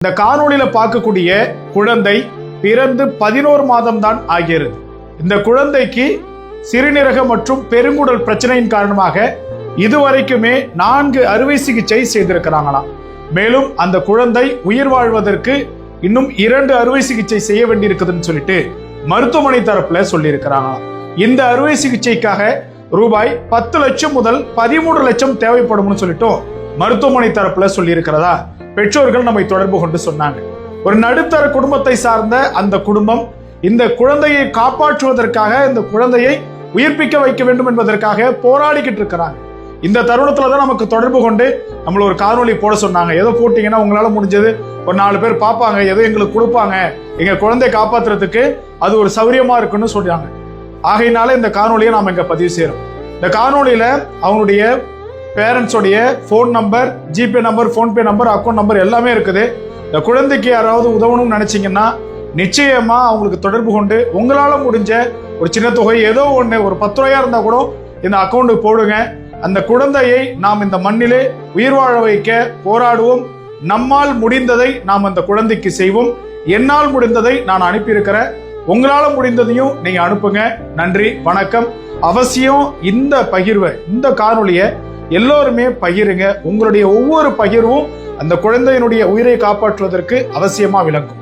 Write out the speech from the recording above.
இந்த காணொளியில பார்க்கக்கூடிய குழந்தை பிறந்து 11 மாதம் தான் ஆகிறது. இந்த குழந்தைக்கு சிறுநீரக மற்றும் பெருங்குடல் பிரச்சனையின் காரணமாக இதுவரைக்குமே 4 அறுவை சிகிச்சை செய்திருக்கிறாங்களாம். மேலும் அந்த குழந்தை உயிர் வாழ்வதற்கு இன்னும் 2 அறுவை சிகிச்சை செய்ய வேண்டியிருக்குதுன்னு சொல்லிட்டு மருத்துவமனை தரப்புல சொல்லி இருக்கிறாங்களாம். இந்த அறுவை சிகிச்சைக்காக ரூபாய் 10 லட்சம் முதல் 13 லட்சம் தேவைப்படும் சொல்லிட்டு மருத்துவமனை தரப்புல சொல்லி இருக்கிறதா பெற்றோர்கள் நம்மை தொடர்பு கொண்டு சொன்னாங்க. ஒரு நடுத்தர குடும்பத்தை சார்ந்த அந்த குடும்பம் இந்த குழந்தையை காப்பாற்றுவதற்காக, இந்த குழந்தையை உயிர்ப்பிக்க வைக்க வேண்டும் என்பதற்காக போராடிக்கிட்டு இருக்கிறாங்க. இந்த தருணத்துல தான் நமக்கு தொடர்பு கொண்டு நம்மள ஒரு காணொலி போட சொன்னாங்க. ஏதோ போட்டீங்கன்னா உங்களால முடிஞ்சது ஒரு 4 பேர் பார்ப்பாங்க, ஏதோ எங்களுக்கு கொடுப்பாங்க, எங்க குழந்தையை காப்பாற்றுறதுக்கு அது ஒரு சௌரியமா இருக்குன்னு சொல்றாங்க. ஆகையினால இந்த காணொலியை நாம இங்க பதிவு செய்யறோம். இந்த காணொலியில அவங்களுடைய பேரண்ட்ஸோடைய phone number, GPay number, PhonePe number, account number எல்லாமே இருக்குது. இந்த குழந்தைக்கு யாராவது உதவணும்னு நினைச்சீங்கன்னா நிச்சயமா அவங்களுக்கு தொடர்பு கொண்டு உங்களால முடிஞ்ச ஒரு சின்ன தொகை, ஏதோ ஒண்ணு, ஒரு 10 ரூபாயா இருந்தா கூட இந்த அக்கௌண்ட்டுக்கு போடுங்க. அந்த குழந்தையை நாம் இந்த மண்ணிலே உயிர் வாழ வைக்க போராடுவோம். நம்மால் முடிந்ததை நாம் அந்த குழந்தைக்கு செய்வோம். என்னால் முடிந்ததை நான் அனுப்பியிருக்கிறேன். உங்களால முடிந்ததையும் நீங்க அனுப்புங்க. நன்றி, வணக்கம். அவசியம் இந்த பகிர்வை, இந்த காணொலியை எல்லோருமே பகிருங்க. உங்களுடைய ஒவ்வொரு பகிர்வும் அந்த குழந்தையினுடைய உயிரை காப்பாற்றுவதற்கு அவசியமா விளங்கும்.